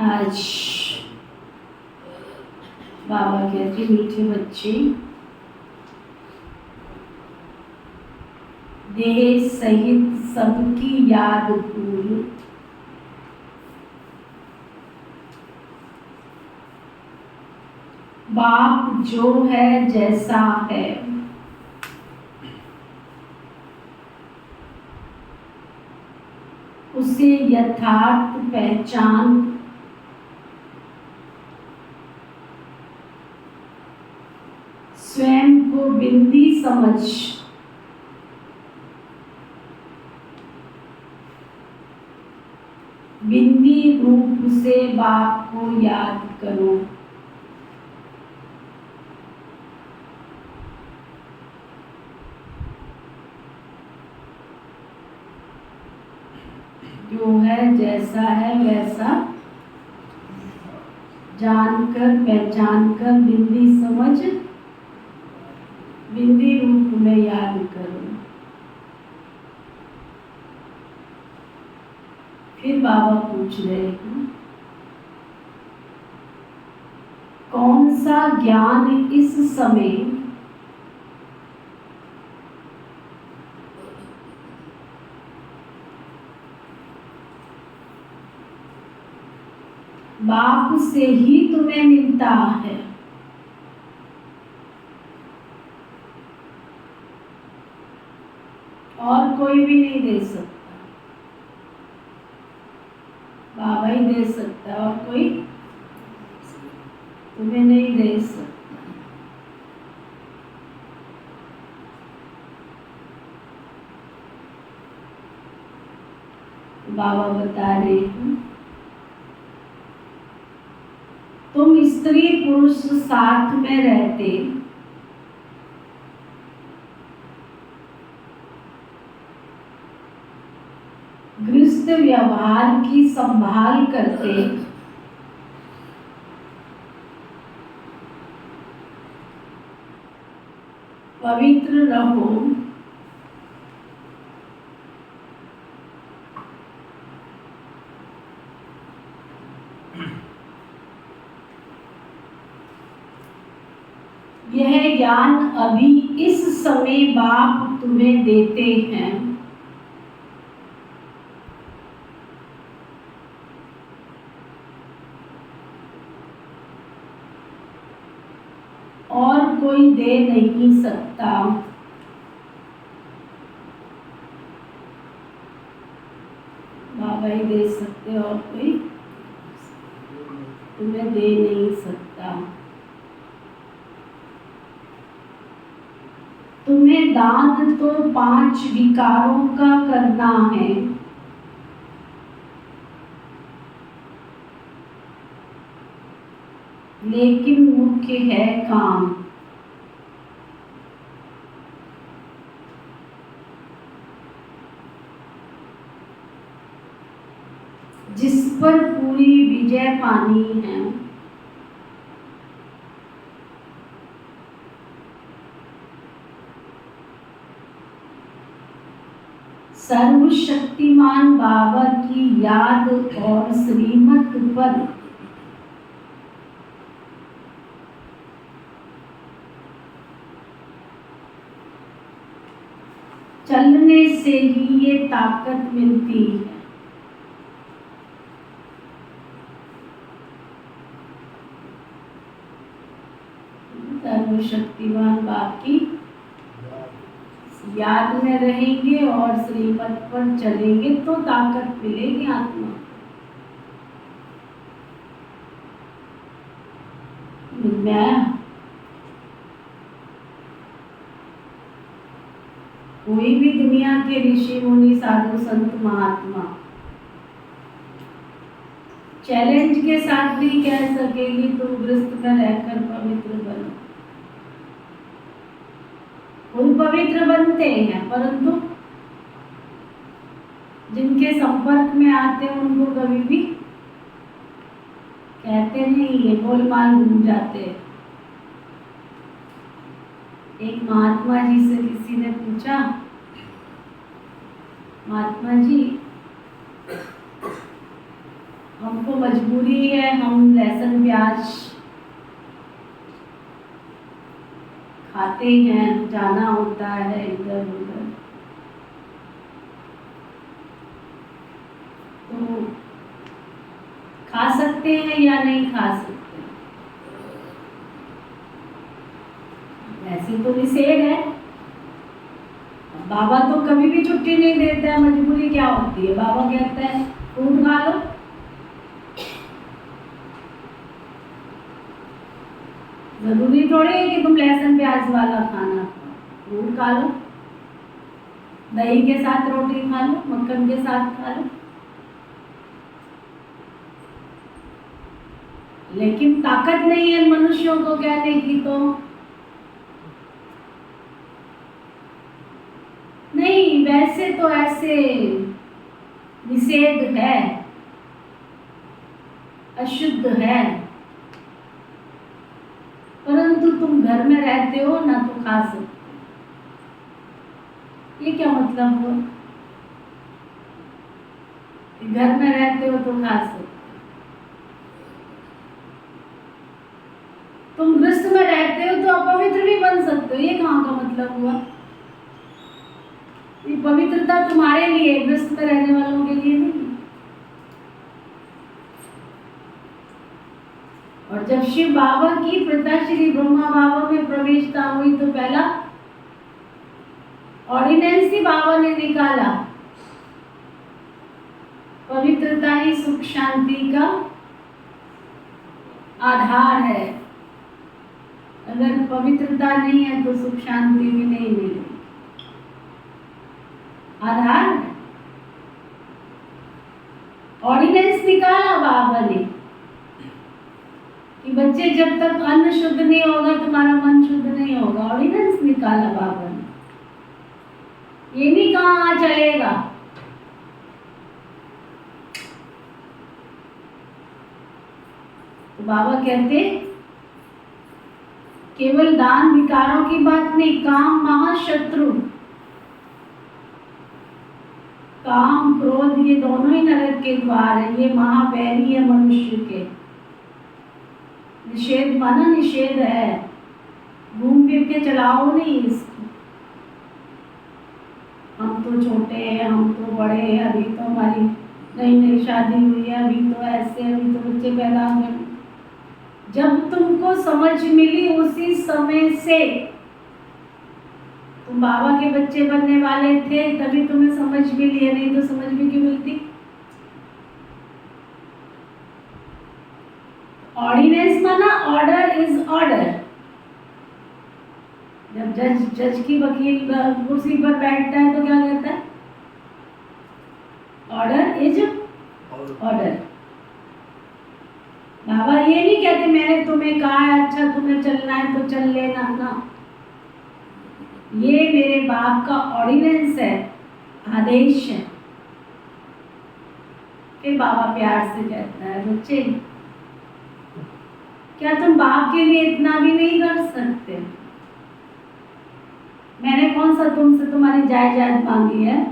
आज बाबा कहते मीठे बच्चे देह सहित सबकी याद भूल। बाप जो है जैसा है, उसे यथार्थ पहचान स्वयं को बिंदी समझ बिंदी रूप से बाप को याद करो। जो है जैसा है वैसा जानकर पहचानकर बिंदी समझ बिंदी रूप में याद करो। फिर बाबा पूछ रहे हैं, कौन सा ज्ञान इस समय बाप से ही तुम्हें मिलता है? और कोई भी नहीं दे सकता, बाबा ही दे सकता है, और कोई तुम्हें नहीं दे सकता। बाबा बता रहे हैं, तुम स्त्री पुरुष साथ में रहते गृहस्थ व्यवहार की संभाल करते पवित्र रहो। यह ज्ञान अभी इस समय बाप तुम्हें देते हैं। और कोई दे नहीं सकता। बाबा ही दे सकते, और कोई तुम्हें दे नहीं सकता। तुम्हें दान तो 5 विकारों का करना है, लेकिन मुख्य है काम। जिस पर पूरी विजय पानी है। सर्वशक्तिमान बाबा की याद और श्रीमत पर चलने से ही ये ताकत मिलती है। सर्वशक्तिमान बाप की याद में रहेंगे और श्रीमत पर चलेंगे तो ताकत मिलेगी आत्मा में। कोई भी दुनिया के ऋषि मुनि साधु संत महात्मा चैलेंज के साथ भी कह सकेगी तुम गृहस्थ में रहकर पवित्र बनो। खुद पवित्र बनते हैं, परंतु जिनके संपर्क में आते हैं उनको कभी भी कहते नहीं है, गोलमाल घूम जाते। एक महात्मा जी से किसी ने पूछा, महात्मा जी हमको मजबूरी है, हम लहसुन प्याज खाते हैं, जाना होता है इधर उधर, सकते हैं या नहीं खा सकते? ऐसे तो निषेध है। बाबा तो कभी भी छुट्टी नहीं देता है, मजबूरी क्या होती है? बाबा कहता है फ्रूट खा लो। जरूरी थोड़ी है कि तुम लहसुन प्याज वाला खाना खाओ, फ्रूट खा लो, दही के साथ रोटी खा लो, मक्खन के साथ खा लो। लेकिन ताकत नहीं है मनुष्यों को कहने की, तो नहीं, वैसे तो ऐसे निषेध है, अशुद्ध है, परंतु तुम घर में रहते हो ना तो खा सकते हो। ये क्या मतलब हुआ? घर में रहते हो तो खा सकते हो। तुम गृहस्थ में रहते हो तो अपवित्र भी बन सकते हो। ये कहाँ का मतलब हुआ? ये पवित्रता तुम्हारे लिए, गृहस्थ में रहने वालों के लिए नहीं। और जब शिव बाबा की प्रथा श्री ब्रह्मा बाबा में प्रवेशता हुई तो पहला ऑर्डिनेंस ही बाबा ने निकाला, पवित्रता ही सुख शांति का आधार है। अगर पवित्रता नहीं है तो सुख शांति भी नहीं मिलेगी। आधार है। ऑर्डिनेंस निकाला बाबा ने कि बच्चे जब तक अन्न शुद्ध नहीं होगा तुम्हारा मन शुद्ध नहीं होगा। ऑर्डिनेंस निकाला बाबा ने। ये नहीं कहा चलेगा। तो बाबा कहते केवल दान विकारों की बात नहीं, काम महाशत्रु, काम क्रोध ये दोनों ही नरक के द्वार है। ये महावैरी है मनुष्य के। निषेध माना निषेध है, घूम फिर के चलाओ नहीं इसको। हम तो छोटे हैं, हम तो बड़े हैं, अभी तो हमारी नई नई शादी हुई है, अभी तो ऐसे, अभी तो बच्चे पैदा हुए। जब तुमको समझ मिली उसी समय से तुम बाबा के बच्चे बनने वाले थे, तभी तुम्हें समझ मिली है, नहीं तो समझ भी क्यों मिलती? ऑर्डिनेंस माना ऑर्डर इज ऑर्डर। जब जज की वकील कुर्सी पर बैठता है तो क्या कहता है? Order is order. बाबा ये नहीं कहते मैंने तुम्हें कहा है, अच्छा तुम्हें चलना है तो चल लेना ना। ये मेरे बाप का ऑर्डिनेंस है, आदेश है। फिर बाबा प्यार से कहता है बच्चे क्या तुम बाप के लिए इतना भी नहीं कर सकते? मैंने कौन सा तुमसे तुम्हारी जायदाद मांगी है?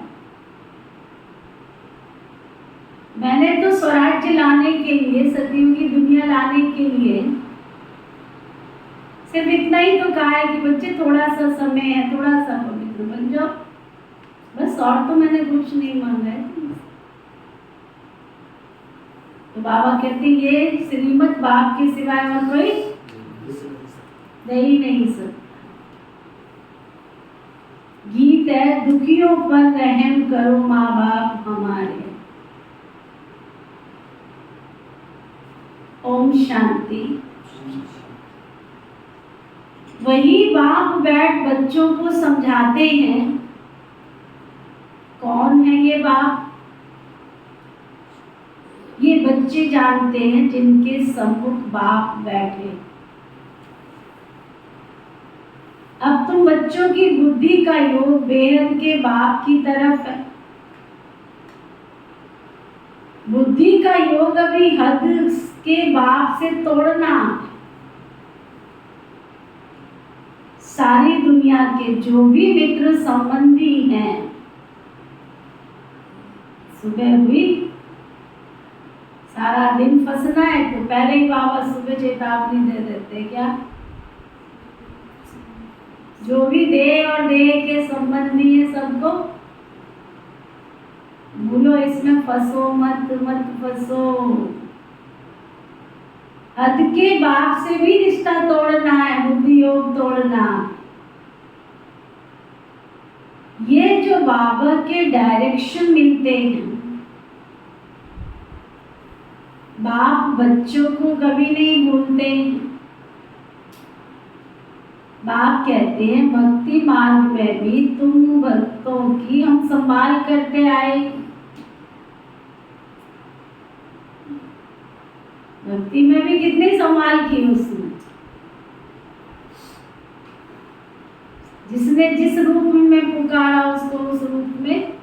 मैंने तो स्वराज्य लाने के लिए, सदियों की दुनिया लाने के लिए सिर्फ इतना ही तो कहा है कि बच्चे थोड़ा सा समय है, थोड़ा सा पवित्र बन जाओ, बस। और तो मैंने कुछ नहीं मांगा है। तो बाबा कहते ये श्रीमत बाप के सिवाय और कोई दे ही नहीं सकता। गीत है दुखियों पर रहम करो माँ बाप हमारे। ओम शांति। वही बाप बैठ बच्चों को समझाते हैं। कौन है ये बाप? ये बच्चे जानते हैं जिनके सम्मुख बाप बैठे। अब तुम बच्चों की बुद्धि का योग बेहद के बाप की तरफ है। बुद्धि का योग अभी हद के बाप से तोड़ना। सारी दुनिया के जो भी मित्र संबंधी हैं, सुबह हुई, सारा दिन फंसना है तो पहले ही बाबा सुबह चेतावनी दे देते। क्या? जो भी देह और देह के संबंधी है सबको भूलो, इसमें फंसो मत, मत फंसो। हद के बाप से भी रिश्ता तोड़ना है, बुद्धि योग तोड़ना। ये जो बाबा के डायरेक्शन मिलते हैं, बाप बच्चों को कभी नहीं भूलते। बाप कहते हैं भक्ति मार्ग में भी तुम भक्तों की हम संभाल करते आए। भक्ति में भी कितनी संभाल की उसने। जिसने जिस रूप में पुकारा उसको उस रूप में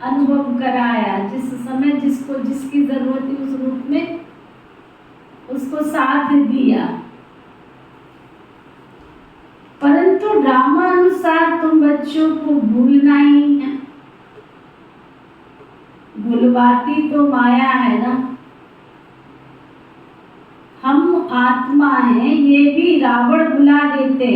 अनुभव कराया। जिस समय जिसको जिसकी जरूरत थी उस रूप में उसको साथ दिया। परंतु ड्रामा अनुसार तुम बच्चों को भूलना ही है। भूलवाती तो माया है ना। हम आत्मा हैं, ये भी रावण भुला देते।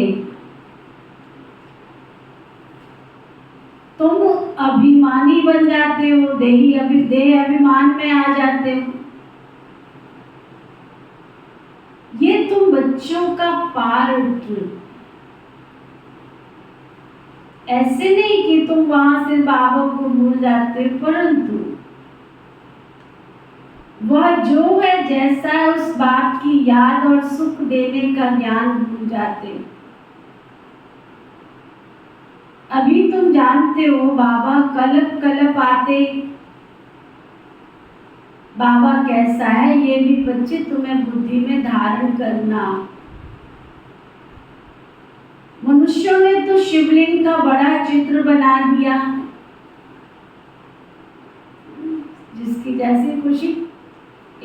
तुम अभिमानी बन जाते हो, देह अभिमान में आ जाते हो। ये तुम बच्चों का पार्ट। ऐसे नहीं कि तुम वहां से बाबा को भूल जाते, परंतु वह जो है जैसा है उस बात की याद और सुख देने का ज्ञान भूल जाते। अभी तुम जानते हो बाबा कल्प कल्प आते। बाबा कैसा है ये भी बच्चे तुम्हें बुद्धि में धारण करना। मनुष्यों ने तो शिवलिंग का बड़ा चित्र बना दिया, जिसकी जैसी खुशी।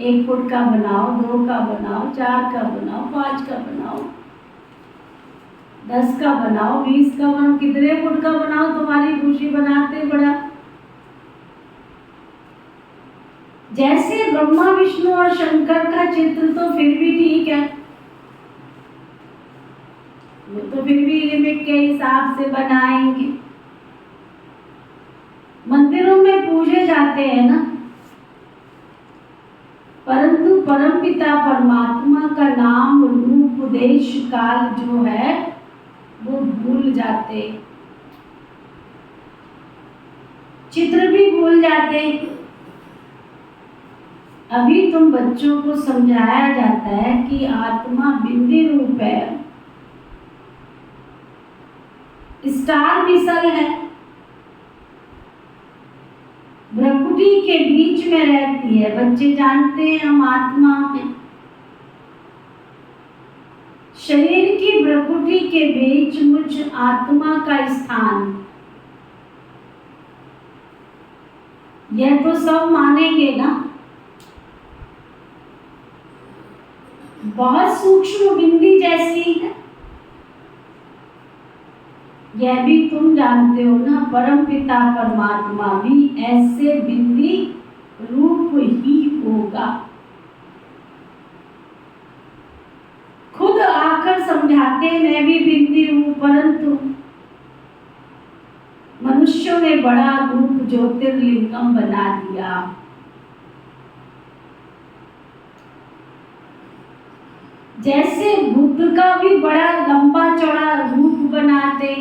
1 फुट का बनाओ, 2 का बनाओ, 4 का बनाओ, 5 का बनाओ, 10 का बनाओ, 20 का बनाओ, कितने फुट का बनाओ, तुम्हारी खुशी बनाते बड़ा। जैसे ब्रह्मा विष्णु और शंकर का चित्र तो फिर भी ठीक है, वो तो फिर भी लिमिट के हिसाब से बनाएंगे। मंदिरों में पूजे जाते हैं ना, परंतु परमपिता परमात्मा का नाम रूप देश काल जो है वो भूल जाते। चित्र भी भूल जाते। अभी तुम बच्चों को समझाया जाता है कि आत्मा बिंदी रूप है, स्टार मिसल है, भ्रकुटी के बीच में रहती है। बच्चे जानते हैं हम आत्मा हैं। शरीर की भ्रकुटी के बीच मुझ आत्मा का स्थान। यह तो सब मानेंगे ना। बहुत सूक्ष्म बिंदी जैसी है। यह भी तुम जानते हो ना, परम पिता परमात्मा भी ऐसे बिंदी रूप ही होगा। खुद आकर समझाते मैं भी बिंदी हूं, परंतु मनुष्यों ने बड़ा रूप ज्योतिर्लिंगम बना दिया। जैसे बुद्ध का भी बड़ा लंबा चौड़ा रूप बनाते।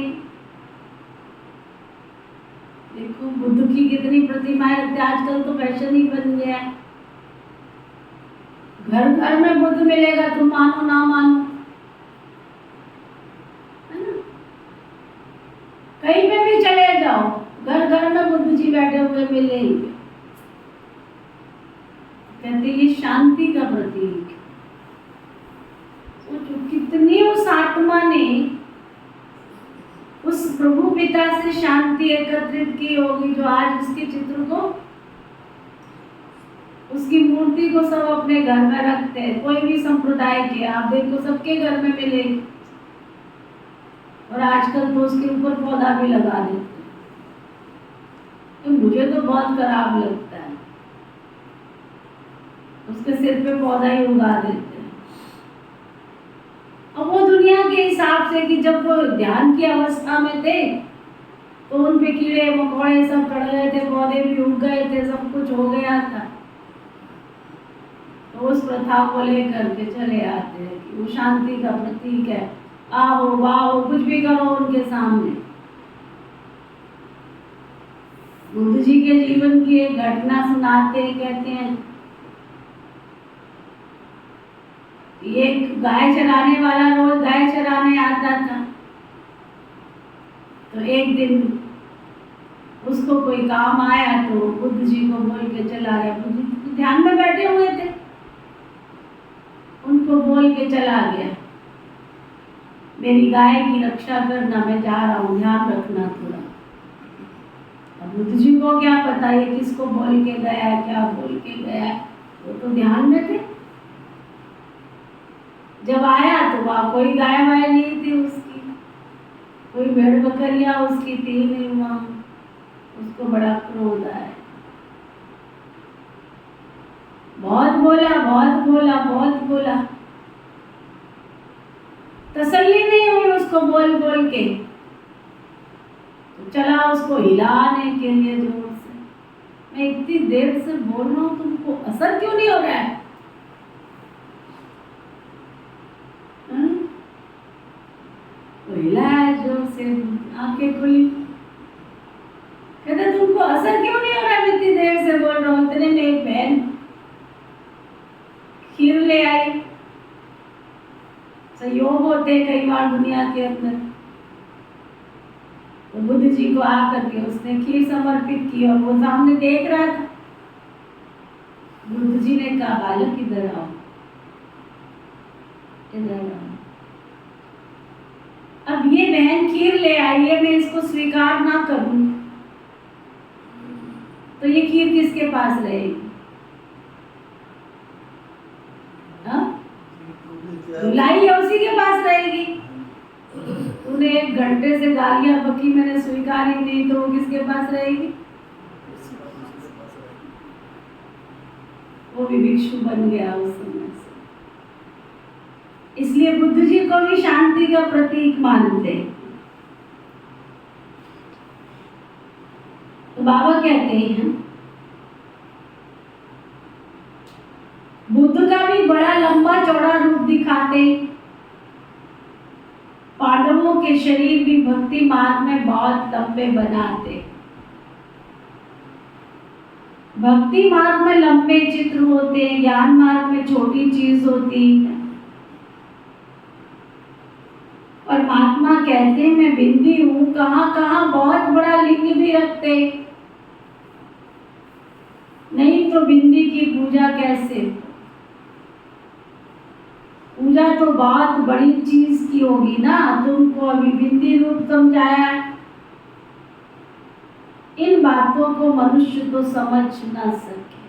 देखो बुद्ध की कितनी प्रतिमाएं रखते। आजकल तो फैशन ही बन गया है, घर घर में बुद्ध मिलेगा, तुम मानो ना मानो, है ना। कहीं पे भी चले जाओ, घर घर में बुद्ध जी बैठे हुए मिलेंगे। कहते ये शांति का प्रतीक। सोचो कितनी उस आत्मा ने उस प्रभु पिता से शांति एकत्रित की होगी, जो आज उसके चित्र को, उसकी मूर्ति को सब अपने घर में रखते हैं। कोई भी संप्रदाय के आप देखो सबके घर में मिलेगी। और आजकल तो उसके ऊपर पौधा भी लगा देते हैं, तो मुझे तो बहुत खराब लगता है। उसके सिर पे पौधा ही उगा देते हैं। अब वो दुनिया के हिसाब से कि जब वो ध्यान की अवस्था में थे तो उन पे कीड़े मकोड़े सब चढ़ गए थे, पौधे भी उग गए थे, सब कुछ हो गया था। तो उस प्रथा को लेकर के चले आते हैं कि वो शांति का प्रतीक है, आओ वाओ कुछ भी करो उनके सामने। बुद्ध जी के जीवन की एक घटना सुनाते हैं, कहते हैं एक गाय चराने वाला रोज गाय चराने आता था। तो एक दिन उसको कोई काम आया तो बुद्ध जी को बोल के चला गया। बुद्ध जी ध्यान में बैठे हुए थे, उनको बोल के चला गया, मेरी गाय की रक्षा करना, मैं जा रहा हूँ, ध्यान रखना थोड़ा। अब बुद्ध जी को क्या पता ये किसको बोल के गया, क्या बोल के गया, वो तो ध्यान में थे। जब आया तो वहाँ कोई गाय वाय नहीं थी उसकी, कोई भेड़ बकरियां उसकी थी नहीं वहाँ। उसको बड़ा क्रोध आया, बहुत बोला बहुत बोला बहुत बोला, तसल्ली नहीं हुई उसको बोल बोल के। तो चला उसको हिलाने के लिए जोर से, मैं इतनी देर से बोल रहा हूँ, तुमको असर क्यों नहीं हो रहा है? तो हिलाया जोर से, आंखें खुली, कहते तुमको असर क्यों नहीं हो रहा है? इतनी देर से बोल रहा हूँ। इतने में एक बहन खीर ले आई। संयोग होते कई बार दुनिया के अंदर। तो बुद्ध जी को आकर के उसने खीर समर्पित की और वो सामने देख रहा था। बुद्ध जी ने कहा, बालक इधर आओ, इधर आओ। अब ये बहन खीर ले आई है, मैं इसको स्वीकार ना करूं तो ये खीर किसके पास रहेगी? लाई है उसी के पास रहेगी। तूने 1 घंटे से गालियां बकी, मैंने स्वीकार ही नहीं, तो वो किसके पास रहेगी? वो भी भिक्षु बन गया उस समय से। इसलिए बुद्ध जी को भी शांति का प्रतीक मानते। तो बाबा कहते हैं बुद्ध का भी बड़ा लंबा चौड़ा रूप दिखाते, पांडवों के शरीर भी भक्ति मार्ग में बहुत लंबे बनाते। भक्ति मार्ग में लंबे चित्र होते, ज्ञान मार्ग में छोटी चीज होती। और महात्मा कहते हैं मैं बिंदी हूँ, कहाँ कहाँ बहुत बड़ा लिंग भी रखते, नहीं तो बिंदी की पूजा कैसे? पूजा तो बहुत बड़ी चीज की होगी ना, तुमको अभी बिंदी रूप समझाया। इन बातों को मनुष्य तो समझ ना सके।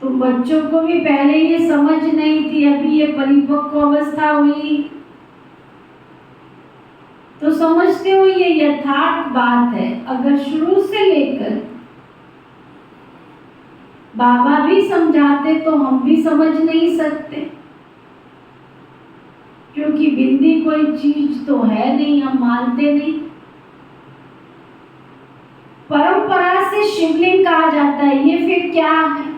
तो बच्चों को भी पहले ये समझ नहीं थी, अभी ये परिपक्व अवस्था हुई तो समझते हो ये यथार्थ बात है। अगर शुरू से लेकर बाबा भी समझाते तो हम भी समझ नहीं सकते, क्योंकि बिंदी कोई चीज तो है नहीं, हम मानते नहीं। परंपरा से शिवलिंग कहा जाता है, ये फिर क्या है?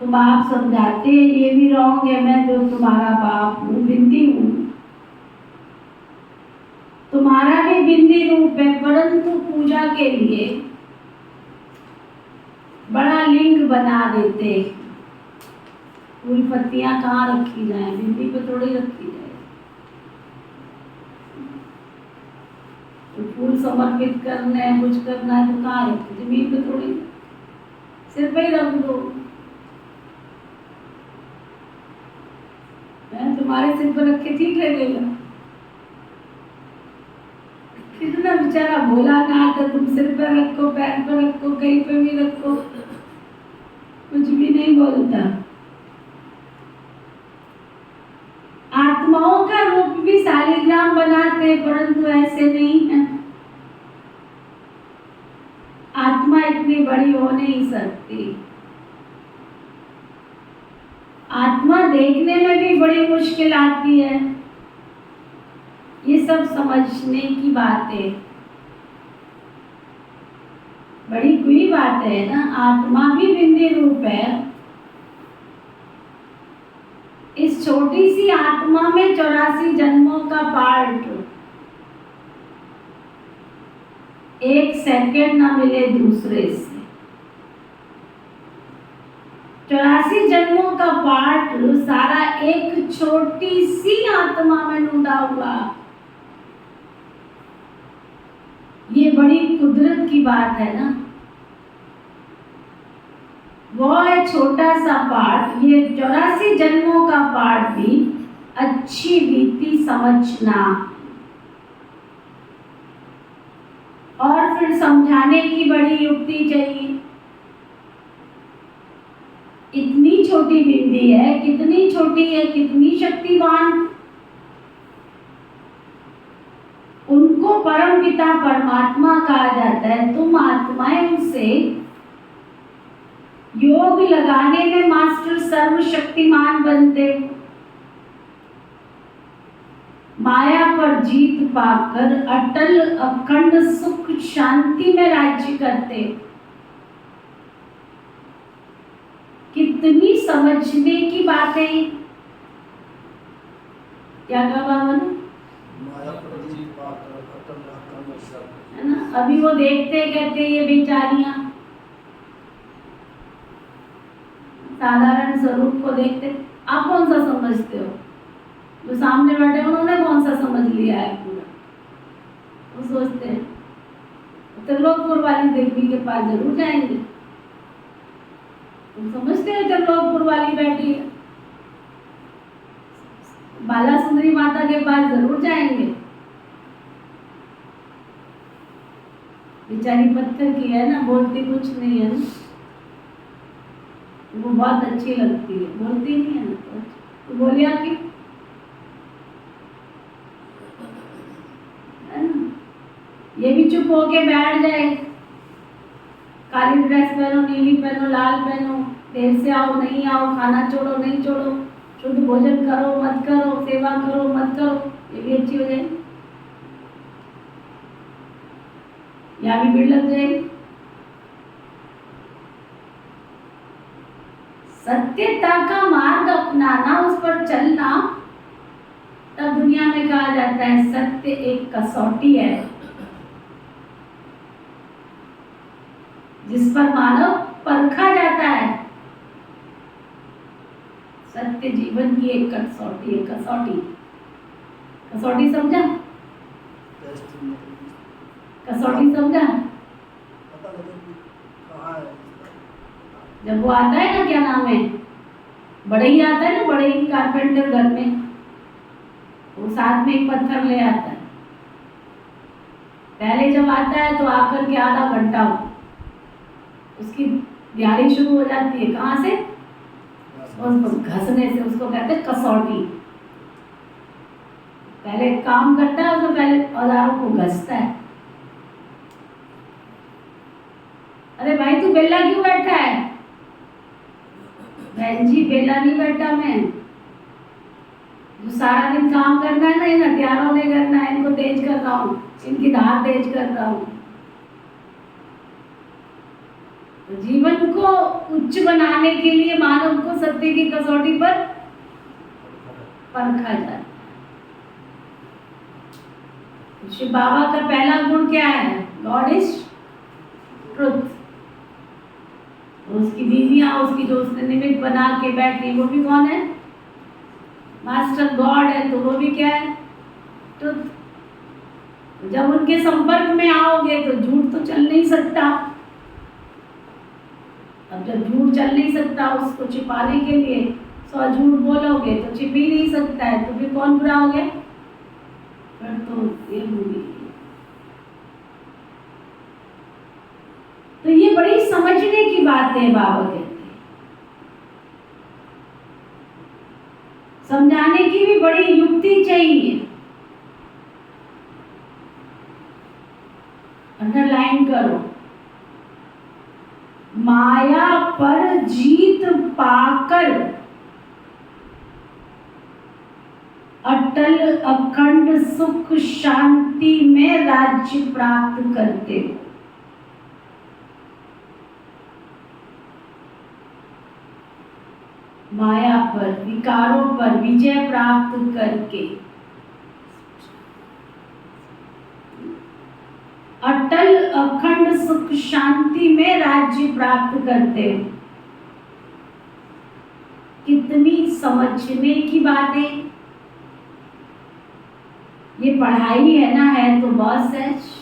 तो बाप समझाते हैं ये भी रॉन्ग है, मैं तो तुम्हारा बाप हूँ, बिंदी हूँ, तुम्हारा भी बिंदी रूप है, परंतु पूजा के लिए बड़ा लिंग बना देते। फूल पत्तियां कहाँ रखी जाए, बिंदी पे थोड़ी रखी जाए। तो फूल समर्पित करना है, कुछ करना है तो कहाँ रखे, जमीन पे थोड़ी, सिर पे ही रख दो। तुम्हारे सिर पर रख के ठीक लगेगा? कितना बेचारा भोलानाथ है, तुम सिर पर रखो, पैर पर रखो, कहीं पे भी रखो, कुछ भी नहीं बोलता। आत्माओं का रूप भी शालिग्राम बनाते, परंतु ऐसे नहीं है। आत्मा इतनी बड़ी हो नहीं सकती। आत्मा देखने में भी बड़ी मुश्किल आती है। ये सब समझने की बात है, बड़ी बुरी बात है ना, आत्मा भी बिंदी रूप है। इस छोटी सी आत्मा में 84 जन्मों का पार्ट, एक सेकंड ना मिले दूसरे से। 84 जन्मों का पार्ट सारा एक छोटी सी आत्मा में ढूंढा हुआ। ये बड़ी कुदरत की बात है ना। वो है छोटा सा पार्ट, ये 84 जन्मों का पार्ट भी अच्छी रीति समझना और फिर समझाने की बड़ी युक्ति चाहिए। इतनी छोटी बिंदी है, कितनी छोटी है, कितनी शक्तिवान। उनको परम पिता परमात्मा कहा जाता है। तुम आत्माएं उनसे योग लगाने में मास्टर सर्वशक्तिमान बनते हो। माया पर जीत पाकर अटल अखंड सुख शांति में राज्य करते हो। कितनी समझने की बात है। क्या कहा बाबा ने? माया पर जीत पाकर अटल अखंड सुख, है ना। अभी वो देखते कहते ये बेचारियां साधारण स्वरूप को देखते। आप कौन सा समझते हो? जो सामने बैठे उन्होंने कौन सा समझ लिया है पूरा? वो सोचते हैं त्रिलोकपुर वाली देवी के पास जरूर जाएंगे। तुम समझते हो त्रिलोकपुर वाली बैठी है, बाला सुंदरी माता के पास जरूर जाएंगे। बेचारी पत्थर की है ना, बोलती कुछ नहीं है ना। वो बहुत अच्छी लगती है, बोलती नहीं है ना। तो बोलिया कि ये भी चुप होके बैठ जाए। काली ड्रेस पहनो, नीली पहनो, लाल पहनो, देर से आओ नहीं आओ, खाना छोड़ो नहीं छोड़ो, शुद्ध भोजन करो मत करो, सेवा करो मत करो, ये भी अच्छी हो जाएगी। यहाँ भी भीड़ लग जाएगी। सत्यता का मार्ग अपनाना, उस पर चलना, तब दुनिया में कहा जाता है सत्य एक कसौटी है जिस पर मानव परखा जाता है। सत्य जीवन की एक कसौटी है। कसौटी, कसौटी समझा? कसौटी समझा? पता लगे कि कहाँ है। जब वो आता है ना, क्या नाम है, बढ़ई आता है ना, बढ़ई कारपेंटर घर में, वो साथ में एक पत्थर ले आता है। पहले जब आता है तो आकर के आधा घंटा उसकी दिहाड़ी शुरू हो जाती है। कहाँ से? उसको घसने से। उसको कहते हैं कसौटी। पहले काम करता है, उसको पहले औजारों को घसता है। अरे भाई तू बेला क्यों बैठा है? बहन जी बेला नहीं बैठा मैं, जो सारा दिन काम करना है ना, इन हथियारों ने करना है, इनको तेज कर रहा हूँ, इनकी धार तेज कर रहा हूँ। तो जीवन को उच्च बनाने के लिए मानव को सत्य की कसौटी पर परखा जाता है। शिव बाबा का पहला गुण क्या है? God is truth. उसकी बीवियां, उसकी जो उसने निमित्त बना के बैठी, वो भी कौन है? मास्टर गॉड है। तो वो भी क्या है? ट्रुथ। जब उनके संपर्क में आओगे तो झूठ तो चल नहीं सकता। अब जब झूठ चल नहीं सकता, उसको छिपाने के लिए 100 झूठ बोलोगे तो छिप ही नहीं सकता है, तो फिर कौन बुरा हो गया? फिर तो ये होगी। तो ये बड़ी समझने की बात है। बाबा कहते हैं समझाने की भी बड़ी युक्ति चाहिए। अंडरलाइन करो, माया पर जीत पाकर अटल अखंड सुख शांति में राज्य प्राप्त करते हो। माया पर, विकारों पर विजय प्राप्त करके अटल अखंड सुख शांति में राज्य प्राप्त करते हो। कितनी समझने की बातें। ये पढ़ाई है ना, है तो बहुत सहज।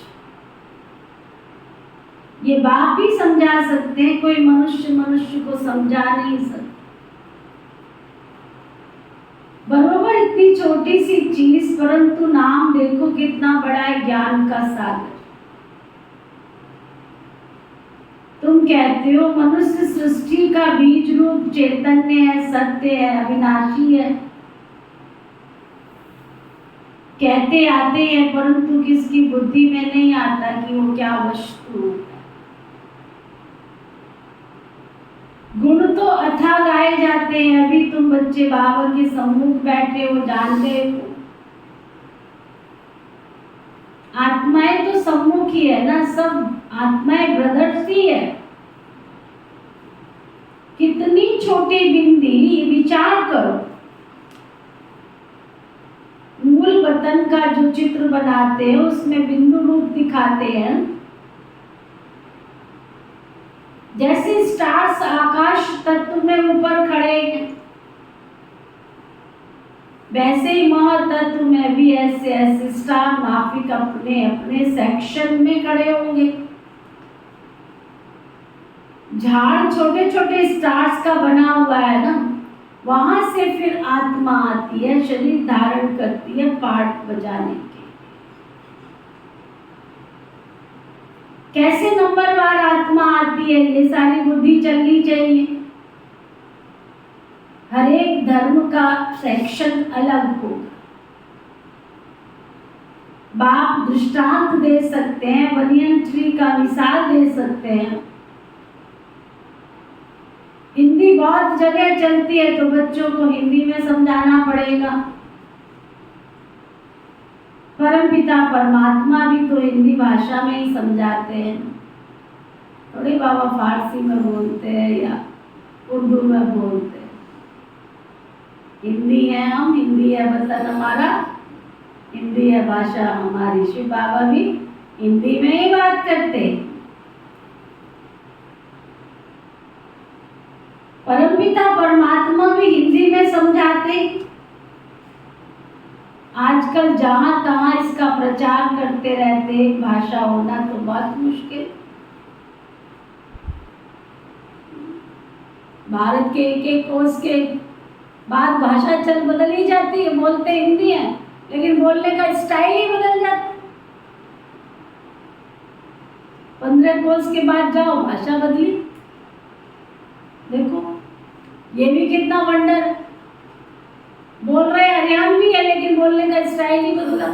ये बाप भी समझा सकते हैं, कोई मनुष्य को समझा नहीं सकता। बरोबर इतनी छोटी सी चीज, परंतु नाम देखो कितना बड़ा है, ज्ञान का सागर। तुम कहते हो मनुष्य सृष्टि का बीज रूप चैतन्य है, सत्य है, अविनाशी है, कहते आते हैं, परंतु किसकी बुद्धि में नहीं आता कि वो क्या वस्तु होता है। गुण तो अथाह गाए जाते हैं। अभी तुम बच्चे बाबा के सम्मुख बैठे हो, जानते हो आत्माएं तो सम्मुख ही है ना, सब आत्माएं ब्रदर्स ही है। कितनी छोटी बिंदी, विचार करो। मूल वतन का जो चित्र बनाते हैं उसमें बिंदु रूप दिखाते हैं। जैसे स्टार्स आकाश तत्व में ऊपर खड़े हैं, वैसे ही महातत्व में भी ऐसे ऐसे स्टार माफिक अपने अपने सेक्शन में खड़े होंगे। झाड़ छोटे छोटे स्टार्स का बना हुआ है ना, वहां से फिर आत्मा आती है, शरीर धारण करती है पार्ट बजाने के। कैसे नंबरवार आत्मा आती है, ये सारी बुद्धि चलनी चाहिए। हर एक धर्म का सेक्शन अलग होगा। बाप दृष्टांत दे सकते हैं, बनियन ट्री का मिसाल दे सकते हैं। हिंदी बहुत जगह चलती है तो बच्चों को हिंदी में समझाना पड़ेगा। परमपिता परमात्मा भी तो हिंदी भाषा में ही समझाते हैं, थोड़ी बाबा फारसी में बोलते हैं या उर्दू में बोलते हैं। हिंदी है, हम हिंदी है वतन हमारा, हिंदी है भाषा हमारी। शिव बाबा भी हिंदी में ही बात करते। परमपिता परमात्मा भी हिंदी में समझाते। आजकल जहां तहां इसका प्रचार करते रहते, भाषा होना तो बहुत मुश्किल। भारत के एक एक कोस के बाद भाषा चल बदल ही जाती है। बोलते हिंदी है लेकिन बोलने का स्टाइल ही बदल जाता है। 15 कोस के बाद जाओ, भाषा बदली। देखो ये भी कितना वंडर है। बोल रहे हरियाणवी है लेकिन बोलने का स्टाइल ही बदला।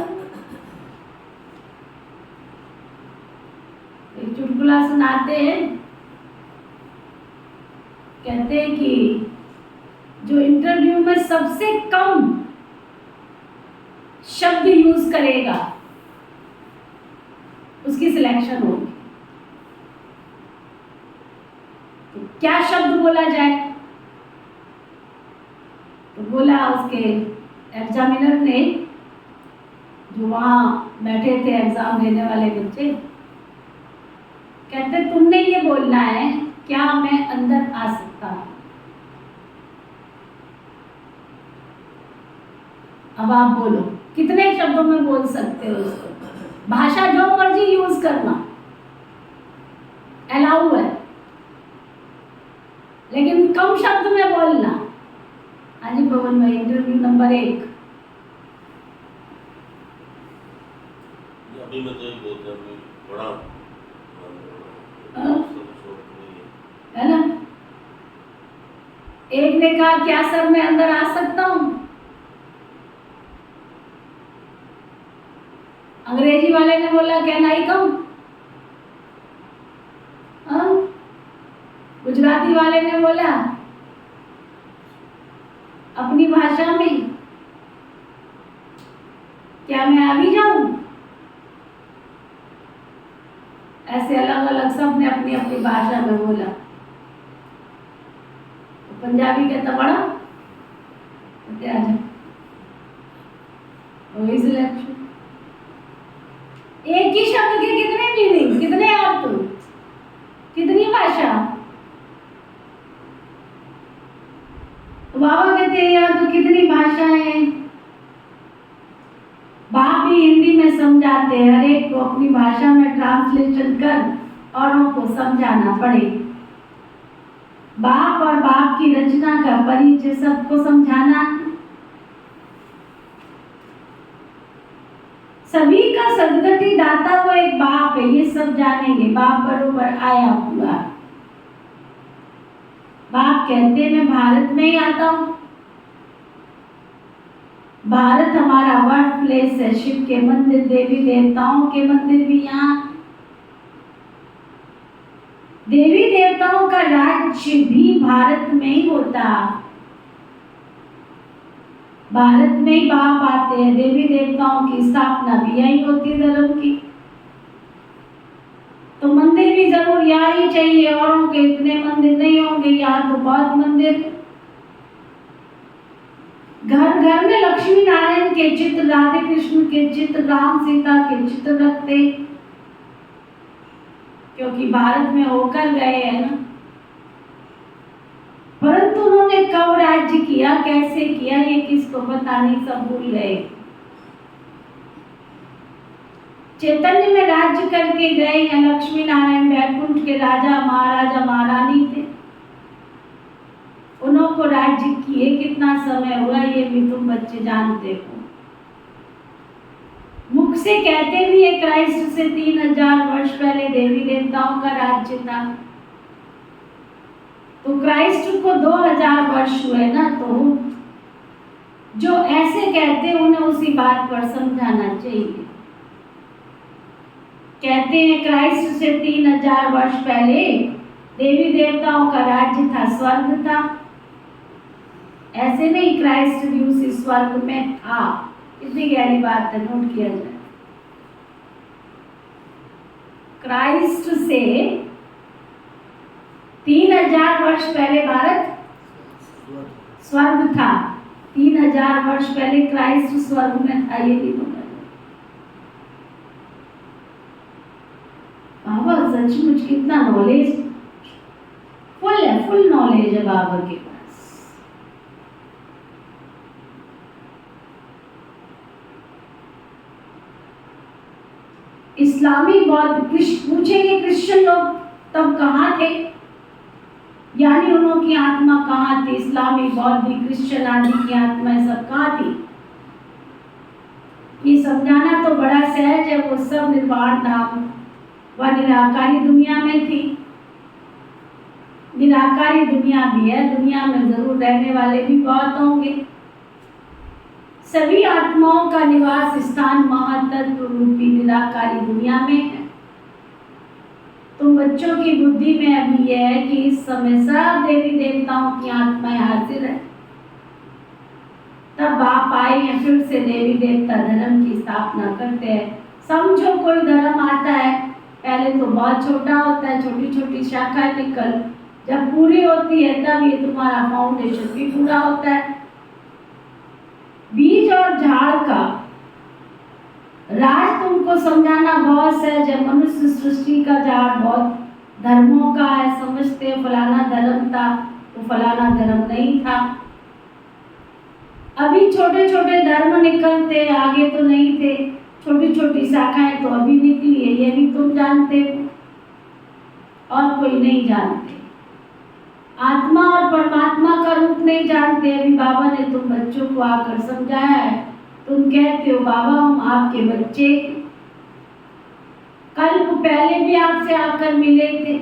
एक चुटकुला सुनाते हैं, कहते हैं कि जो इंटरव्यू में सबसे कम शब्द यूज करेगा उसकी सिलेक्शन होगी। तो क्या शब्द बोला जाए? तो बोला उसके एग्जामिनर ने, जो वहां बैठे थे एग्जाम देने वाले बच्चे, कहते तुमने ये बोलना है, क्या मैं अंदर आ सकता हूं? अब आप बोलो कितने शब्दों में बोल सकते हो उसको। भाषा जो मर्जी यूज करना अलाउ है, लेकिन कम शब्द में बोलना। हाँ जी भवन में इंटरव्यू नंबर 1। अभी मैं तो ये बोलता हूँ बड़ा है ना। एक ने कहा क्या सर मैं अंदर आ सकता हूं? अंग्रेजी वाले ने बोला कैन आई कम? गुजराती वाले ने बोला अपनी भाषा में क्या मैं आ भी जाऊं? ऐसे अलग अलग सब ने अपनी अपनी भाषा में बोला। तो पंजाबी कहता बड़ा आ जाओ। वॉइस इलेक्शन, एक ही शब्द के कितने मीनिंग, कितने अर्थ, कितनी भाषा। तो बाबा कहते हैं यार तो कितनी भाषाएं। बाप भी हिंदी में समझाते हैं, हर एक को अपनी भाषा में ट्रांसलेशन कर औरों को समझाना पड़े। बाप और बाप की रचना का परिचय सबको समझाना। सभी का सदगति दाता वो एक बाप है, ये सब जानेंगे। बाप बरोबर आया हुआ। बाप कहते हैं मैं भारत में ही आता हूं। भारत हमारा बर्थ प्लेस है। शिव के मंदिर, देवी देवताओं के मंदिर भी यहाँ। देवी देवताओं का राज्य भी भारत में ही होता। भारत में ही बाप आते हैं। देवी देवताओं की स्थापना भी यही होती है धर्म की। तो मंदिर भी जरूर यहाँ ही चाहिए। औरों के इतने मंदिर नहीं होंगे, यहाँ तो बहुत मंदिर। घर घर में लक्ष्मी नारायण के चित्र, राधे कृष्ण के चित्र, राम सीता के चित्र रखते, क्योंकि भारत में होकर गए हैं ना। परंतु उन्होंने कब राज्य किया, कैसे किया, ये किसको पता नहीं, सब भूल गए। चैतन्य में राज्य करके गए हैं लक्ष्मी नारायण, वैकुंठ के राजा महाराजा महारानी थे। उन्हों को राज्य किए कितना समय हुआ ये भी तुम बच्चे जानते हो। मुख से कहते भी है क्राइस्ट से 3000 वर्ष पहले देवी देवताओं का राज्य था। तो क्राइस्ट को 2000 वर्ष हुए ना। तो जो ऐसे कहते उन्हें उसी बात पर समझाना चाहिए। कहते हैं क्राइस्ट से 3000 वर्ष पहले देवी देवताओं का राज्य था, स्वर्ग था। ऐसे नहीं क्राइस्ट भी उसी स्वर्ग में था। कितनी गहरी बात है, नोट किया जाए। क्राइस्ट से 3000 वर्ष पहले भारत स्वर्ग था। 3000 वर्ष पहले क्राइस्ट स्वर्ग में था। ये भी बोला बाबा, सचमुच कितना नॉलेज, फुल है, फुल नॉलेज है बाबा के पास। इस्लामी बौद्ध पूछेंगे क्रिश्चियन लोग तब कहाँ थे, यानी उन्हों की आत्मा कहाँ थी। इस्लामी बौद्ध क्रिश्चियन आदि की आत्माएं सब कहाँ थी, ये समझाना तो बड़ा सहज है। वो सब निर्वाण धाम व निराकारी दुनिया में थी। निराकारी दुनिया भी है, दुनिया में जरूर रहने वाले भी बहुत होंगे। सभी आत्माओं का निवास स्थान महातत्व रूपी निराकारी दुनिया में है। तो बच्चों की बुद्धि में अभी यह है कि इस समय सब देवी देवताओं की आत्माएं हाजिर है। तब बाप आए हैं, फिर से देवी देवता धर्म की स्थापना करते हैं। समझो कोई धर्म आता है, पहले तो बहुत छोटा होता है, छोटी छोटी शाखाएं निकल, जब पूरी होती है तब ये तुम्हारा फाउंडेशन भी पूरा होता है। बीज और झाड़ का राज तुमको समझाना बहुत सहज है। मनुष्य सृष्टि का झाड़ बहुत धर्मों का है। समझते फलाना धर्म था तो फलाना धर्म नहीं था। अभी छोटे छोटे धर्म निकलते, आगे तो नहीं थे। छोटी छोटी शाखाएं तो अभी निकली है, ये भी तुम जानते हो और कोई नहीं जानते। आत्मा और परमात्मा का रूप नहीं जानते। अभी बाबा ने तुम बच्चों को आकर समझाया है। तुम कहते हो बाबा हम आपके बच्चे, कल्प पहले भी आपसे आकर मिले थे,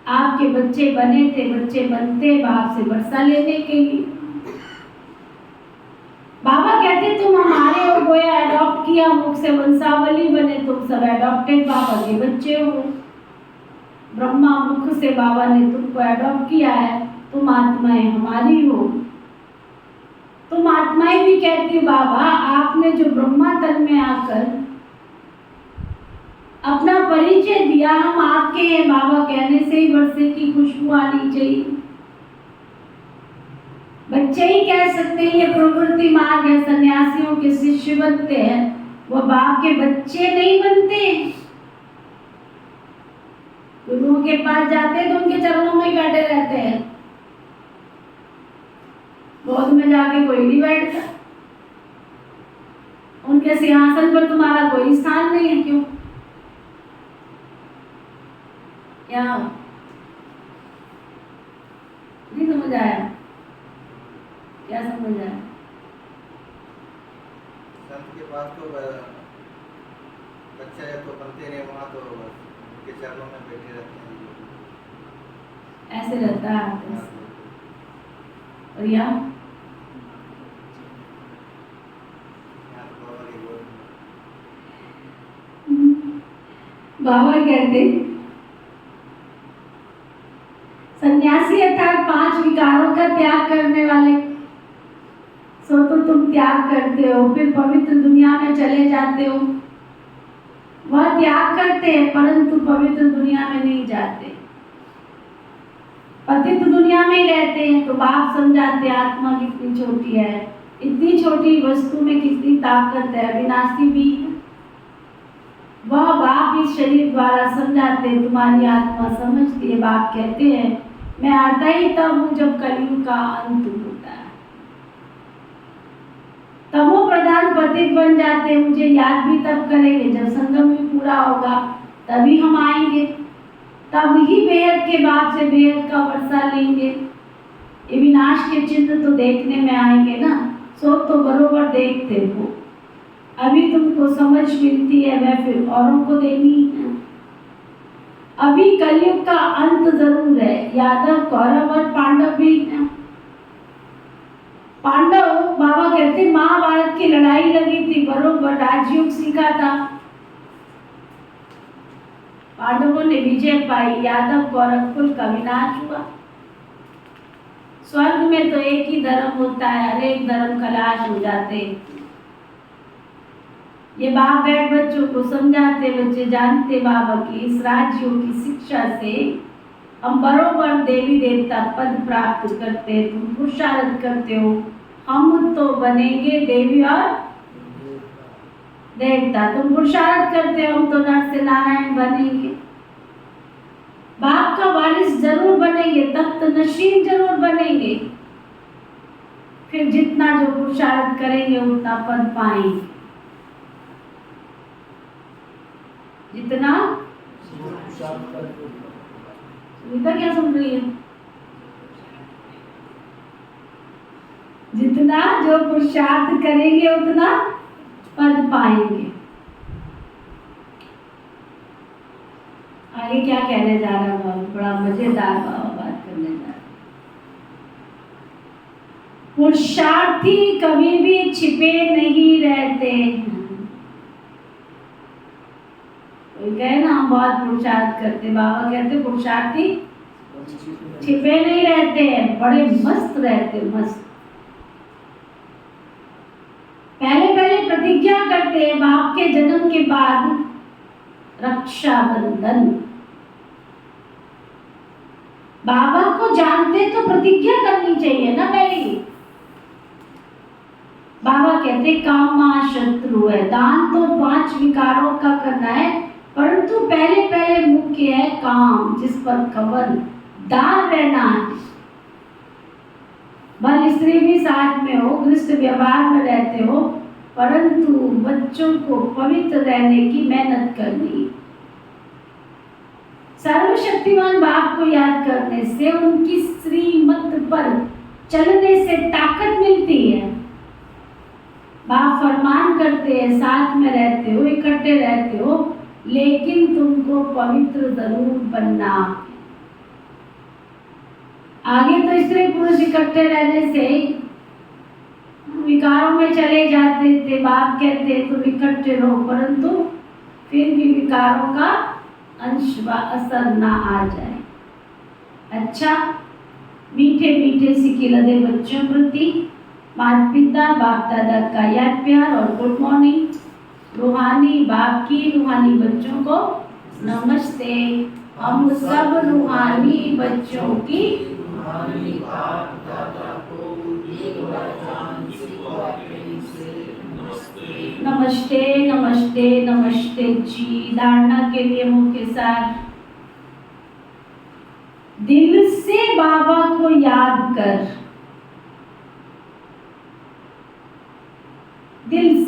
आपके बच्चे बने थे, बच्चे बनते बाप से वर्षा लेने के लिए। बाबा कहते तुम हमारे हो, गोया अडॉप्ट किया, मुख से वंशावली बने, तुम सब अडॉप्टेड बाबा के बच्चे हो। ब्रह्मा मुख से बाबा ने तुमको अडॉप्ट किया है, तुम आत्माएं हमारी हो। तुम आत्माएं भी कहती हो बाबा आपने जो ब्रह्मा तन में आकर अपना परिचय दिया, हम आपके हैं। बाबा कहने से ही वर्षे की खुशबू आनी चाहिए। बच्चे ही कह सकते हैं ये प्रवृत्ति मार्ग है, सन्यासियों के शिष्य बनते हैं, वो बाप के बच्चे नहीं बनते। गुरुओं के पास जाते हैं तो उनके चरणों में ही बैठे रहते हैं, गोद में जाके कोई नहीं बैठता। उनके सिंहासन पर तुम्हारा कोई स्थान नहीं है। क्यों? क्या नहीं समझ आया? क्या समझ आया? संत के पास तो बच्चा है तो बनते नहीं, वहाँ तो उनके चरणों में बैठे रहते हैं। ऐसे रहता है। और यहाँ बाबा कहते सन्यासी अर्थात 5 विकारों का त्याग करने वाले। सो तो तुम त्याग करते हो, फिर पवित्र दुनिया में चले जाते हो। वह त्याग करते हैं परंतु पवित्र दुनिया में नहीं जाते, पतित दुनिया में ही रहते हैं। तो बाप समझाते आत्मा कितनी छोटी है, इतनी छोटी वस्तु में कितनी ताकत है, विनाशी भी है। वह बाप इस शरीर द्वारा समझाते हैं, तुम्हारी आत्मा समझती है। बाप कहते हैं मैं आता ही तब हूँ जब कलयुग का अंत होता है। तब वो प्रधान पतित बन जाते हैं। मुझे याद भी तब करेंगे जब संगम भी पूरा होगा, तभी हम आएंगे, तब ही बेहद के बाप से बेहद का वर्षा लेंगे। ये विनाश के चिन्ह तो देखने में आएंगे ना, सो तो बरोबर देखते हो। अभी तुमको समझ मिलती है, वह फिर औरों को देनी है। अभी कलयुग का अंत जरूर है। यादव, कौरव और पांडव भी हैं। पांडव, बाबा कहते महाभारत की लड़ाई लगी थी, बरोबर राजयोग सीखा था, पांडवों ने विजय पाई, यादव कौरव कुल का विनाश हुआ। स्वर्ग में तो एक ही धर्म होता है, हर एक धर्म खलास हो जाते। ये बाप बैठ बच्चों को समझाते, बच्चे जानते बाबा की इस राजयोग की शिक्षा से हम बरोबर देवी देवता पद प्राप्त करते हैं। तुम पुरुषार्थ करते हो, हम तो बनेंगे देवी और देवता। तुम पुरुषार्थ करते हो, हम तो नर से नारायण बनेंगे। बाप का वारिस जरूर बनेंगे, तख्त नशीन जरूर बनेंगे। फिर जितना जो पुरुषार्थ करेंगे उतना पद पाएंगे। जितना सुनीता क्या सुन रही है? जितना जो पुरुषार्थ करेंगे उतना पद पाएंगे। आगे क्या कहने जा रहा हूँ? बड़ा मजेदार बात करने जा रहा। पुरुषार्थी कभी भी छिपे नहीं रहते हैं। कोई कहे ना हम बहुत पुरुषार्थ करते, बाबा कहते पुरुषार्थी छिपे नहीं रहते हैं, बड़े मस्त रहते, मस्त। पहले पहले प्रतिज्ञा करते हैं बाप के जन्म के बाद रक्षाबंधन। बाबा को जानते तो प्रतिज्ञा करनी चाहिए ना पहले। बाबा कहते कामा शत्रु है, दान तो 5 विकारों का करना है, परंतु पहले पहले मुख्य है काम, जिस पर खबरदार रहना है। भले स्त्री भी साथ में हो, गृहस्थ व्यवहार में रहते हो, परंतु बच्चों को पवित्र रहने की मेहनत करनी। सर्वशक्तिमान बाप को याद करने से उनकी श्रीमत पर चलने से ताकत मिलती है। बाप फरमान करते हैं साथ में रहते हो, इकट्ठे रहते हो, लेकिन तुमको पवित्र जरूर बनना। आगे तो स्त्री पुरुष इकट्ठे रहने से विकारों में चले जाते थे। बाप कहते तुम इकट्ठे रहो, परंतु फिर भी विकारों का अंश व असर ना आ जाए। अच्छा, मीठे मीठे सिक्के लदे बच्चों प्रति माता पिता बाप दादा का याद प्यार और गुड मॉर्निंग। रूहानी बाप की रूहानी बच्चों को नमस्ते। हम सब रूहानी बच्चों की रूहानी बाप दादा को नमस्ते नमस्ते नमस्ते जी। धारणा के नियमों के साथ दिल से बाबा को याद कर, दिल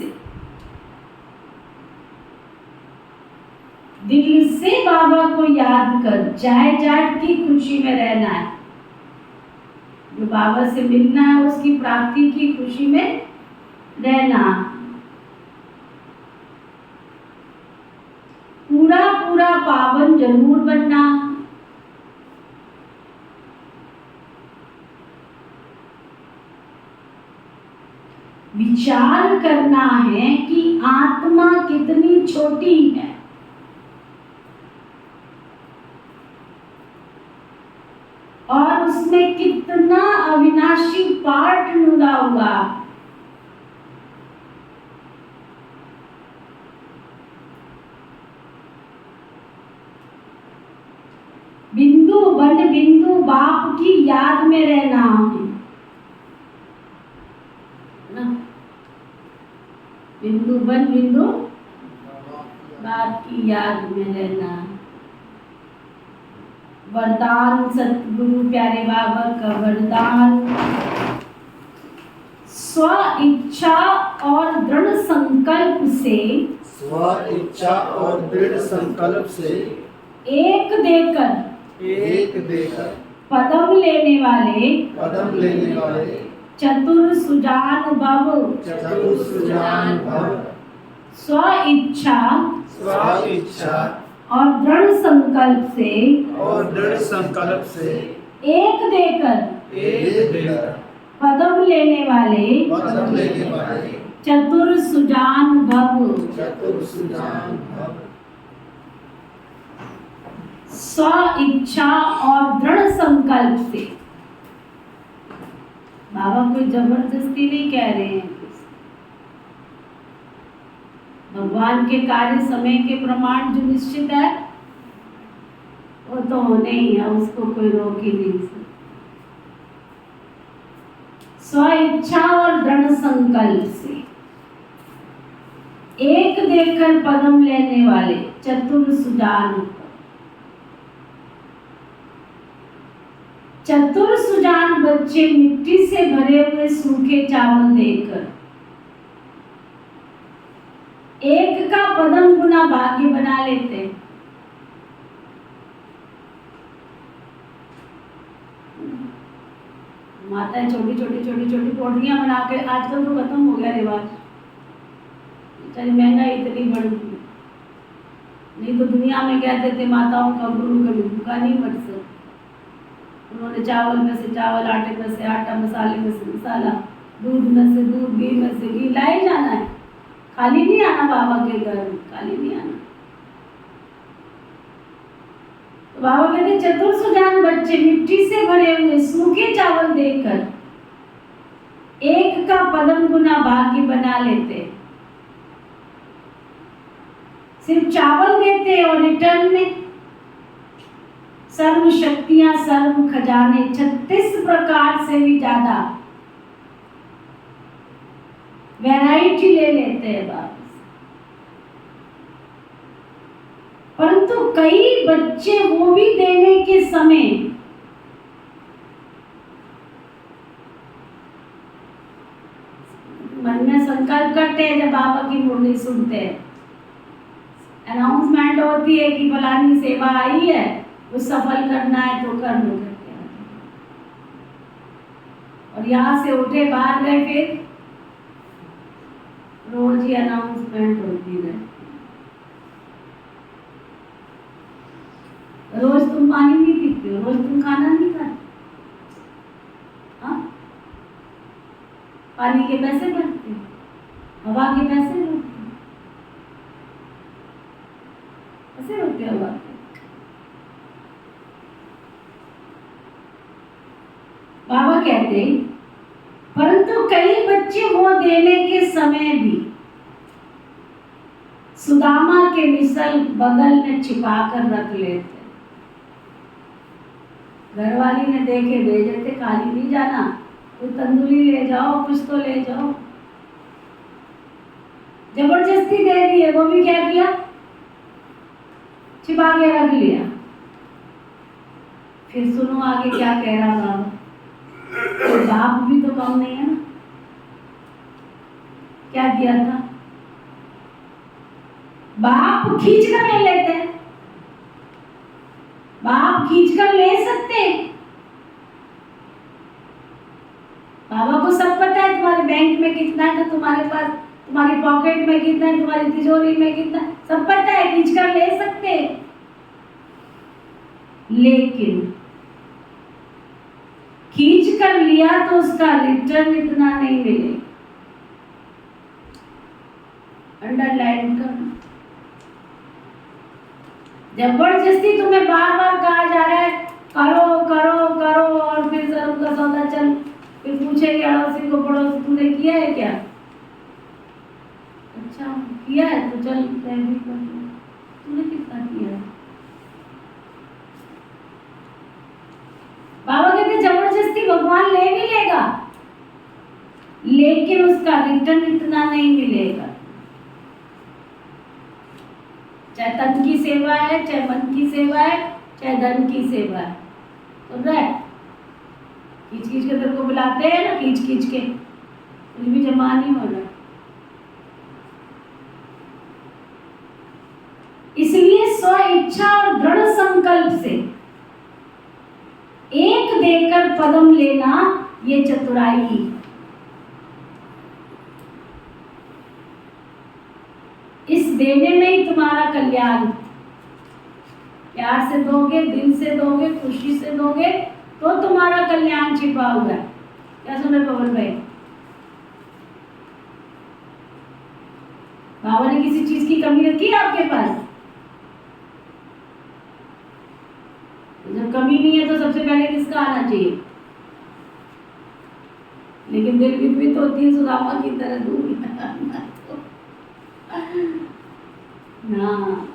से बाबा को याद कर। जाए जाट की खुशी में रहना है, जो बाबा से मिलना है उसकी प्राप्ति की खुशी में रहना। पूरा पूरा पावन जरूर बनना। विचार करना है कि आत्मा कितनी छोटी है, और उसमें कितना अविनाशी पार्ट जुड़ा हुआ। बिंदु बन बिंदु बाप की याद में रहना है ना। बिंदु बन बिंदु बाप की याद में रहना। वरदान सतगुरु प्यारे बाबा का वरदान, स्व इच्छा और दृढ़ संकल्प से, स्व इच्छा और दृढ़ संकल्प से एक देकर पदम लेने वाले चतुर सुजान भव। स्व इच्छा और दृढ़ संकल्प से एक देकर पदम लेने वाले चतुर सुजान भव। स्व इच्छा और दृढ़ संकल्प से। बाबा कोई जबरदस्ती नहीं कह रहे हैं। भगवान के कार्य समय के प्रमाण जो निश्चित है वो तो होने ही है, उसको कोई रोक ही नहीं सकता। स्व इच्छा और दृढ़ संकल्प से एक देखकर पदम लेने वाले चतुर सुजान। चतुर सुजान बच्चे मिट्टी से भरे हुए सूखे चावल देकर एक का पदम गुना भाग्य बना लेते। माताएं छोटी छोटी पोटलियां बना के, आजकल तो खत्म हो गया रिवाज, चल महंगाई इतनी बढ़ गई। नहीं तो दुनिया में कहते थे माताओं का गुरु कभी भूखा नहीं मर सकता। उन्होंने चावल में से चावल, आटे में से आटा, मसाले में से मसाला, दूध में से दूध, घी में से घी लाई जाना है। खाली नहीं आना बाबा के घर, खाली नहीं आना। तो बाबा कहते चतुर सुजान बच्चे मिट्टी से भरे हुए सूखे चावल देकर एक का पदम गुना भाग्य बना लेते। सिर्फ चावल देते और रिटर्न में सर्व शक्तियां, सर्व खजाने, 36 प्रकार से भी ज्यादा वैरायटी ले लेते हैं वापस। परंतु कई बच्चे वो भी देने के समय मन में संकल्प करते हैं, जब बाबा की मुरली सुनते हैं, अनाउंसमेंट होती है कि फलानी सेवा आई है, वो सफल करना है तो कर लो करके, और यहाँ से उठे बाहर गए, फिर रोज ही अनाउंसमेंट होती है। रोज तुम पानी नहीं पीते हो, रोज तुम खाना नहीं खाते, हाँ? पानी के पैसे भरते हो, हवा के पैसे भरते हो, ऐसे होते हवा के। बाबा कहते परंतु कई बच्चे वो देने के समय भी सुदामा के मिसल बगल में छिपा कर रख लेते। घरवाली ने देखे भेजे थे, खाली नहीं जाना, कोई तंदूरी ले जाओ, कुछ तो ले जाओ। जबरदस्ती दे दी है, वो भी क्या किया, छिपा के रख लिया। फिर सुनो आगे क्या कह रहा बाबा, तो बाप भी तो कम नहीं है ना, क्या किया था, बाप खींच कर ले लेते हैं, बाप खींच कर ले सकते हैं। बाबा को सब पता है, तुम्हारे बैंक में कितना है तो तुम्हारे पास, तुम्हारी पॉकेट में कितना है, तुम्हारी तिजोरी में कितना है, सब पता है, खींच कर ले सकते हैं। लेकिन खींच कर लिया तो उसका रिटर्न इतना नहीं मिलेगा। अंडरलाइन करना, जबरदस्ती तुम्हें बार बार कहा जा रहा है करो करो करो, और फिर सर उनका सौदा चल, फिर पूछेंगे अड़ोसी को पड़ोसी तुमने किया है क्या, अच्छा किया है तो चल मैं भी कर लूं, तुमने कितना किया है। बाबा कहते जबरदस्ती भगवान ले भी लेगा, लेकिन उसका रिटर्न इतना नहीं मिलेगा। चाहे तन की सेवा है, चाहे मन की सेवा है, चाहे धन की सेवा है, सुन रहा है, खींच खींच के तेरे को बुलाते हैं ना, खींच खींच के, कुछ भी जमा नहीं हो रहा। इसलिए स्व इच्छा और दृढ़ संकल्प से एक देकर पदम लेना, ये चतुराई ही। इस देने में ही तुम्हारा कल्याण, प्यार से दोगे, दिल से दोगे, खुशी से दोगे तो तुम्हारा कल्याण छिपा हुआ है। क्या सुने पवन भाई, बाबा ने किसी चीज की कमी रखी है आपके पास? जब कमी नहीं है तो सबसे पहले किसका आना चाहिए? लेकिन दिल विपरीत होती है सुदामा की तरह, दूर हाँ,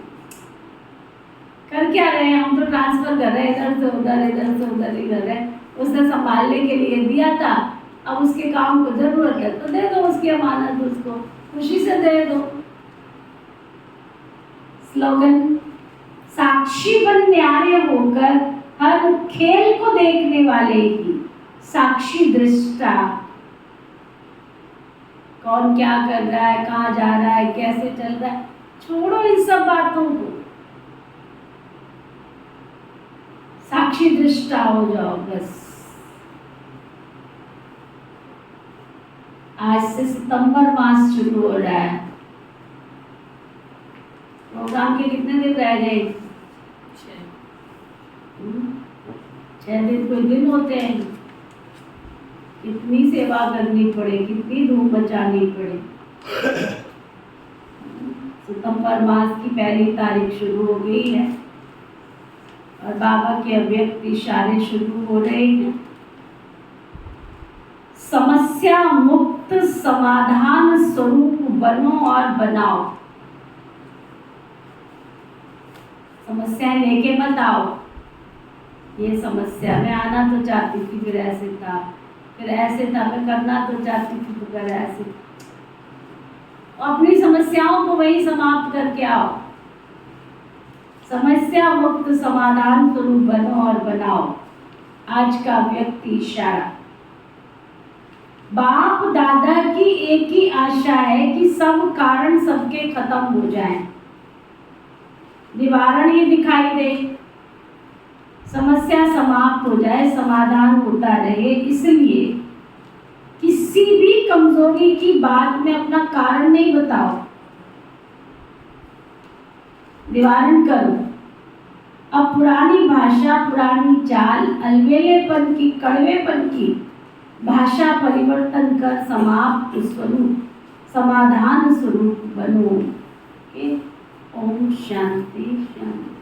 कर क्या रहे हैं हम, तो ट्रांसफर कर रहे हैं इधर से उधर, इधर से उधर ही कर रहे हैं। उसने संभालने के लिए दिया था, अब उसके काम को जरूरत है तो दे दो उसकी अमानत, उसको खुशी से दे दो। स्लोगन, साक्षी बन न्यारे होकर हर खेल को देखने वाले ही साक्षी दृष्टा, कौन क्या कर रहा है, कहाँ जा रहा है, कैसे चल रहा है, छोड़ो इन सब बातों को, साक्षी दृष्टा हो जाओ बस। आज से सितंबर मास शुरू हो रहा है, प्रोग्राम के कितने दिन रह गए? 6 दिन कोई दिन होते हैं? कितनी सेवा करनी पड़े, कितनी धूम मचानी पड़े। सितंबर मास की पहली तारीख शुरू हो गई है और बाबा के अव्यक्त इशारे शुरू हो रहे हैं। समस्या मुक्त समाधान स्वरूप बनो और बनाओ। समस्याएं लेके मत आओ, ये समस्या मैं आना तो चाहती थी फिर ऐसे था, फिर ऐसे था, मैं करना तो चाहती थी तो फिर ऐसे। अपनी समस्याओं को वही समाप्त करके आओ। समस्या मुक्त समाधान स्वरूप बनो और बनाओ। आज का व्यक्ति इशारा, बाप दादा की एक ही आशा है कि सब कारण सबके खत्म हो जाएं, निवारण ही दिखाई दे, समस्या समाप्त हो जाए, समाधान होता रहे। इसलिए किसी भी कमजोरी की बात में अपना कारण नहीं बताओ, निवारण करो। अब पुरानी भाषा, पुरानी चाल, अलबेलेपन की, कड़वेपन की भाषा परिवर्तन कर समाप्त स्वरूप, समाधान स्वरूप बनो। ओम शांति शांति।